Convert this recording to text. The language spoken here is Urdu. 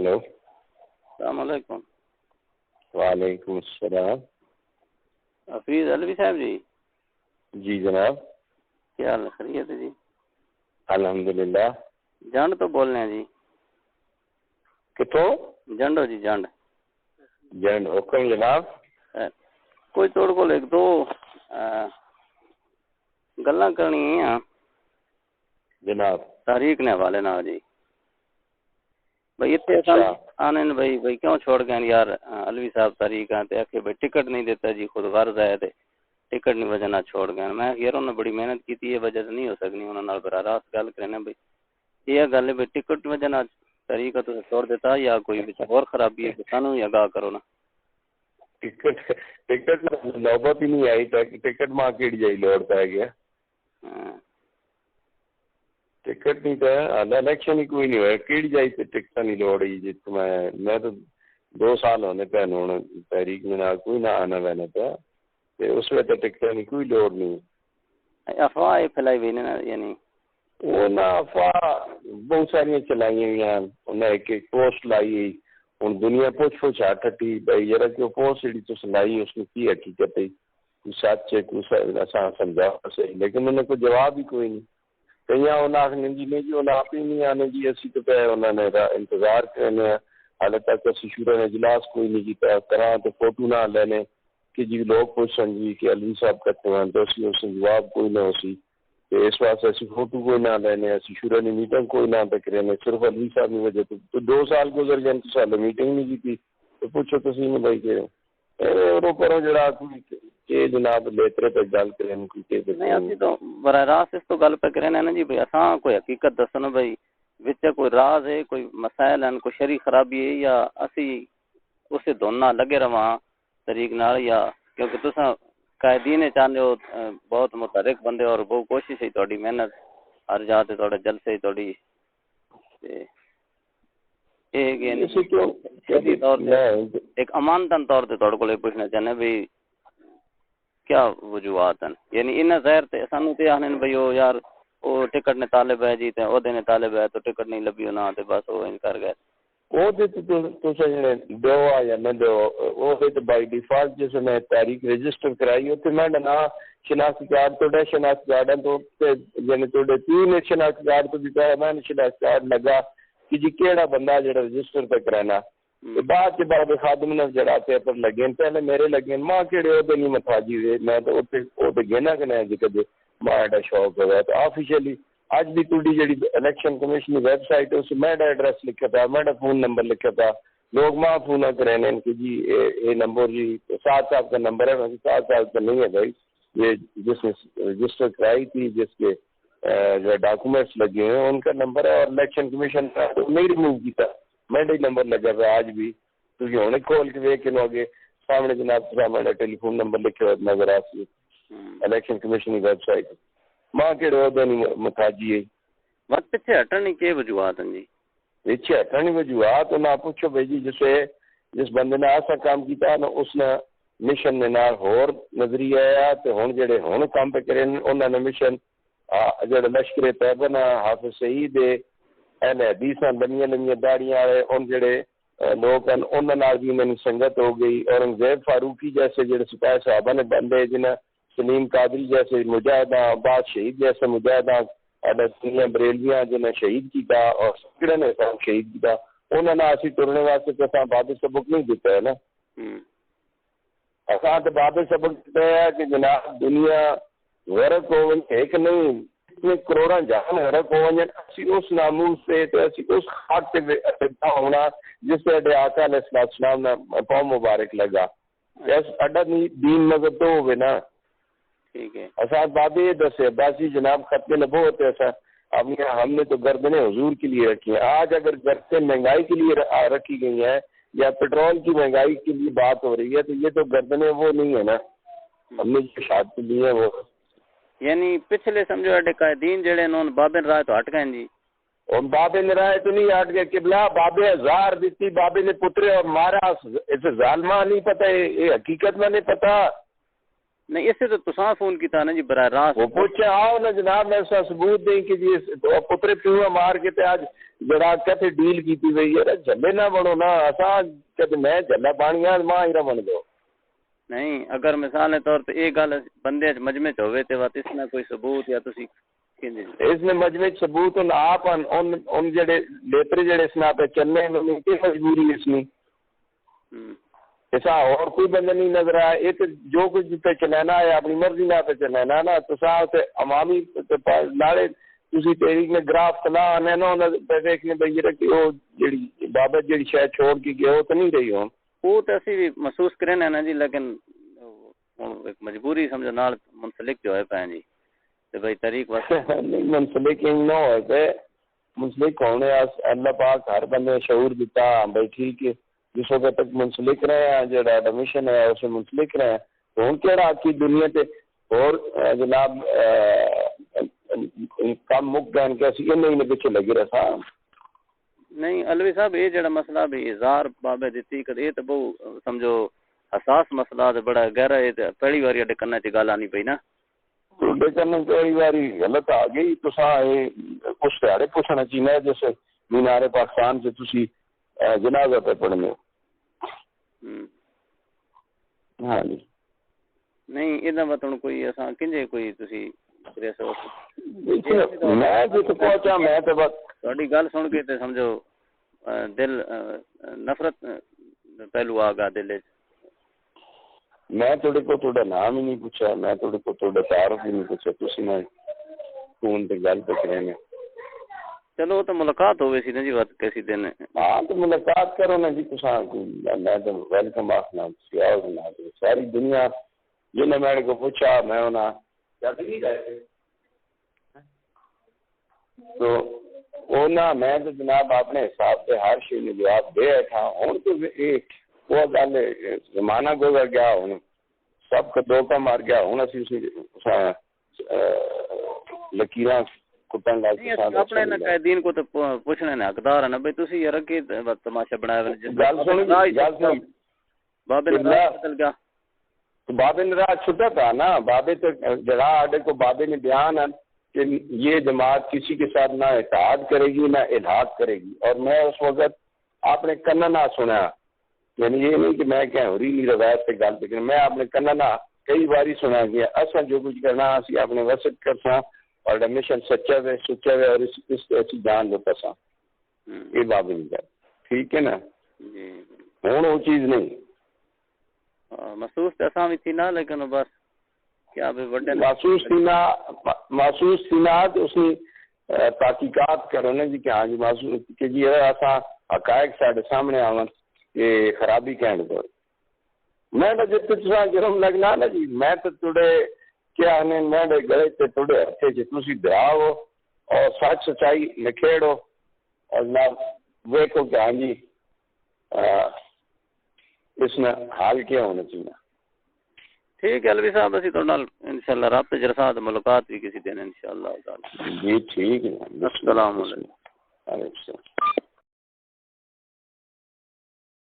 ہلو، السلام علیکم۔ وعلیکم السلام۔ حفیظ علوی صاحب جی؟ جی جناب، کیا حال ہے؟ خیریت ہے جی؟ الحمدللہ۔ جنڈ تو بول رہے ہیں جی؟ کتوں؟ جنڈو جی، جنڈ جنڈ، حکم جناب۔ کوئی توڑ کو ایک دو گلاں کرنی ہیں جناب، تاریخ نے حوالے نہ جی۔ بھائی اتنے آنے بھائی کیوں چھوڑ گئے یار علوی صاحب تاریخ ہیں تے کہ بھائی ٹکٹ نہیں دیتا جی، خود غرض ہے تے ٹکٹ نہیں وجہ نہ چھوڑ گئے۔ میں یار انہوں نے بڑی محنت کی تھی، یہ وجہ نہیں ہو سکنی، انہوں نے براہ راست گل کرنے بھائی یہ گل ہے بھائی ٹکٹ وجہ نہ طریقہ تو چھوڑ دیتا یا کوئی اور خرابی ہے کہ سانو یا گاہ کرو نا۔ ٹکٹ نوبت ہی نہیں آئی، ٹکٹ ماں کیڑ جائی لوڑ پہ گیا۔ ٹکٹ نہیں تھا، الیکشن ہی کوئی نہیں ہوا، کیڑ جائی تے ٹکٹ نہیں لوڑ ہی جت میں تو 2 سال ہونے پہ ہوں تحریک میں نہ کوئی نہ آنا رہنا پہ تے اس میں تو ٹکٹ نہیں کوئی لوڑ نہیں۔ افواہ پھیلائی ہوئی نا، یعنی وہ نہ افواہ بہت ساری چلائی ہوئی ہیں، انہیں ایک پوسٹ لائی ہوئی، ہوں دنیا پوچھ ہٹ ہٹی بھائی یار کہ وہ پوسٹ جی تو لائی اس میں کی حقیقت ہے، کوئی سچ ہے کوئی سمجھا صحیح، لیکن انہیں کوئی جواب ہی کوئی نہیں۔ کئی انہیں آخنے جی نہیں جی انہیں آپ ہی نہیں آنے جی، اسی تو پہ انہوں نے انتظار کرنے حال تک اسی شورا نے اجلاس کوئی نہیں کیا کرا تو فوٹو نہ لینے کہ جی لوگ پوچھیں جی کہ علوی صاحب کہتے ہیں تو اسی اس جواب کوئی نہ اسی کہ اس واسطے اسی فوٹو کوئی نہ لینے، اسی شورا نے میٹنگ کوئی نہ پہ کرنے، صرف علوی صاحب کی وجہ تو 2 سال گزر گئے تو سال میٹنگ نہیں کی تھی تو پوچھو تو سی میں بھائی کہ اوپر جڑا کہ جناب لیترے پہ گل کریں نہیں اسی تو براہ راست اس تو گل پہ کریں نا جی بھائی اساں کوئی حقیقت دسو بھائی وچ کوئی راز ہے، کوئی مسائل ہیں، کوئی شرعی خرابی ہے یا اسی اسے دونوں لگے رہواں طریق نال، یا کیونکہ تساں قائدین چاہتے ہو بہت متحرک بندے اور بہت کوشش ہے تہاڈی محنت ہر جا تے تہاڈے جلسے تہاڈی ایک امانتن طور تے تہاڈے کول پوچھنا چاہنے بھی کیا وجوہات ہیں، یعنی ان ظاہر تے سانو تے آہنے بھئی او یار او ٹکٹ نے طالب ہے جی تے او دے نے طالب ہے تو ٹکٹ نہیں لبھی نہ تے بس او ان کر گئے وہ تو دو یا نہ دو وہ بائی ڈیفالٹ جس میں تاریخ رجسٹر کرائی ہوتی میں نہ شناختی کارڈ تو شناختی کارڈ ہے تو یعنی تو 3 شناختی کارڈ تو دیتا ہے میں شناختی کارڈ لگا کہ جی کیڑا بندہ جڑا رجسٹر پہ کرانا بعد کے بعد خادم نے جڑا پیپر لگے پہلے میرے لگے ماں کیڑے وہ نہیں متاجی ہوئے میں تو وہ گہنا کہ جی کدے ماں ایڈا شوق ہوا تو آفیشلی اج بھی تھی جی الیکشن کمیشن کی ویب سائٹ ہے اس میں ایڈریس لکھا تھا، میرا فون نمبر لکھا تھا، لوگ ماں فون کریں کہ جی یہ نمبر جی سعد صاحب کا نمبر ہے، سعد صاحب کا نہیں ہے بھائی، یہ جس نے رجسٹر کرائی تھی جس کے جو ڈاکومنٹس لگے ہوئے ہیں ان کا نمبر ہے اور الیکشن کمیشن کا نہیں ریموو کیا، میرا نمبر لگا ہوا آج بھی تھی ہوں کھول کے ویک کے آگے سامنے جناب صاحب میرا ٹیلی فون نمبر لکھا ہوا نظر آ سی الیکشن کمیشن کی ویب سائٹ ماں کے عہدے نہیں متاجی ہے وقت پیچھے ہٹنے کی وجوہات ہیں جی؟ پیچھے ہٹنے وجوہات نہ پوچھو بھائی جی جس بندے نے ایسا کام کیتا نا اس نے مشن نے نال ہور نظریہ آیا تو ہوں جڑے ہوں کام پہ کریں انہوں نے مشن جڑے لشکر طیبہ نا حافظ سعید اہل حدیث لمیاں لمیاں داڑیاں والے ان جڑے لوگ ہیں انہوں نے بھی انہوں نے سنگت ہو گئی، اورنگزیب فاروقی جیسے جڑے سپاہی صحابہ نے بندے جنہیں سلیم قادری جیسے مجاہداں عباس شہید جیسے مجاہداں دنیا بریلویاں جنہیں شہید کیتا اور سکڑے نے شہید کیتا انہوں نے اسی ٹرنے واسطے تو باب سبق نہیں دیتا ہے نا، اصا تو باب سبق دیتا ہے کہ جناب دنیا غرق ہو ایک نہیں اتنے کروڑاں جہان غرق ہو اسی اس ناموس سے تو اسی اس خاک سے ہونا جس سے آقا علیہ السلام نے قوم مبارک لگا اڈا دین مذہب تو ہوئے نا ٹھیک ہے اساد بابے یہ دسے باسی جناب ختم نبوت ایسا ہم نے تو گردنیں حضور کے لیے رکھی ہیں، آج اگر گردنیں مہنگائی کے لیے رکھی گئی ہیں یا پیٹرول کی مہنگائی کے لیے بات ہو رہی ہے تو یہ تو گردنیں وہ نہیں ہے نا ہم نے جو شادی لی ہے وہ یعنی پچھلے سمجھو اڈے قائدین جڑے انہوں بابے رائے تو ہٹ گئے جی، اور بابے نے رائے تو نہیں ہٹ گئے قبلہ بابے ہزار دیتی بابے نے پترے اور مارا اسے ظالمہ نہیں پتہ یہ حقیقت میں نہیں پتہ نہیں اس سے تو تساں فون کیتا نا جی براہ راست وہ پوچھے آؤ نا جناب میں اس کا ثبوت دیں کہ جی پترے پیو مار کے تے آج جڑا کتے ڈیل کیتی وئی ہے جھلے نہ بڑو نا اساں کہ میں جھلا پانی آ ماں ہی بن دو نہیں اگر مثال طور تے یہ گل بندے مجمع چ ہوے تے وات اس میں کوئی ثبوت یا تسی اس میں مجمع ثبوت ان آپ ان جڑے لیتر جڑے اس پہ چلنے ان کی مجبوری اس میں ایسا اور کوئی بندہ نہیں نظر آیا ایک جو کچھ پہ چلانا ہے اپنی مرضی نہ پہ چلانا نا تو ساتھ عوامی لارے تسی تحریک میں گراف کلا آنے نا پہ دیکھنے بھائی کہ وہ جڑی بابت جڑی شاید چھوڑ کے گئے وہ تو نہیں رہی ہوں وہ تو اسی بھی محسوس کریں نا جی لیکن ایک مجبوری سمجھو نال منسلک جو ہے پہ جی تو بھائی طریق واسطے نہیں منسلک نہ ہوئے پہ منسلک ہونے اللہ پاک ہر بندے شعور دیتا بھائی ٹھیک ہے جس وقت تک منسلک رہے ہیں جو ایڈمیشن ہے اسے منسلک رہے ہیں تو ان کے رات کی دنیا تے اور جناب کم مک گئے کیسی یہ نہیں پیچھے لگی رہا نہیں الوی صاحب یہ جڑا مسئلہ بھی اظہار بابے دیتی کہ یہ تو بہت سمجھو حساس مسئلہ ہے بڑا گہرا ہے پہلی بار اڈے کرنا چ گل آنی پئی نا اڈے کرنے پہلی باری غلط آ گئی تساں کچھ تہاڑے پوچھنا چاہیے جیسے مینار پاکستان سے تسی جنازہ پہ پڑھنے ہاں جی نہیں ادا مطلب کوئی اساں کنجے کوئی تسی میں جت پہنچا میں تو بس تہاڈی گل سن کے تے سمجھو دل نفرت پہلو آ گیا دل وچ میں تھوڑے کو تھوڑا نام ہی نہیں پوچھا میں تھوڑے کو تھوڑا تعارف ہی نہیں پوچھا تسی میں فون تے گل پہ کرنے چلو تو ملاقات ہوئے سی نا جی بات کیسی دن ہاں تو ملاقات کرو نا جی تساں میں تو ویلکم آخنا سیاؤ بنا ساری دنیا جنہیں میں کو پوچھا میں ہونا تو وہ نہ میں تو جناب اپنے حساب سے ہر شے میں جواب دے بیٹھا ہوں تو ایک وہ گل زمانہ گزر گیا ہوں سب کا دھوکہ مار گیا ہوں اسی لکیراں کٹن لگ اپنے نہ قائدین کو تو پوچھنے نے حقدار ہے نا بھئی تسی یہ رکھے تماشا بنایا گل سن بابے ناراض بدل گیا تو بابے ناراض چھٹا تھا نا بابے تو جڑا آڈے کو بابے نے بیان ہے کہ یہ جماعت کسی کے ساتھ نہ اتحاد کرے گی نہ الحاق کرے گی اور میں اس وقت آپ نے کنا نہ سنا یعنی یہ نہیں کہ میں کہ ہوری نہیں روایت سے گل پہ میں آپ نے کنا نہ کئی باری سنا گیا اصا جو کچھ کرنا اسی اپنے وسط کر سا اور ہمیشہ سچا ہے سچا ہے اور اس ایسی جان دیتا سا یہ بابے نہیں کر ٹھیک ہے نا ہوں وہ چیز نہیں محسوس ایسا بھی تھی نا لیکن بس کیا محسوس تھی نا تو اس نے تحقیقات کرو نا جی کہ ہاں جی محسوس کہ جی ایسا حقائق سارے سامنے آون کہ خرابی کہنے دو میں تو جب تسا جرم لگنا نا جی میں تو تھوڑے کیا نے میں گلے تے تھوڑے ہتھے چ تسی دراو اور سچ سچائی نکھیڑو اور نہ دیکھو کہ ہاں جی اس میں حال کیا ہونا چاہیے ٹھیک ہے الوی صاحب اسی تو انشاءاللہ رابطے جرسات ملاقات بھی کسی دن انشاءاللہ تعالی جی ٹھیک ہے السلام علیکم وعلیکم السلام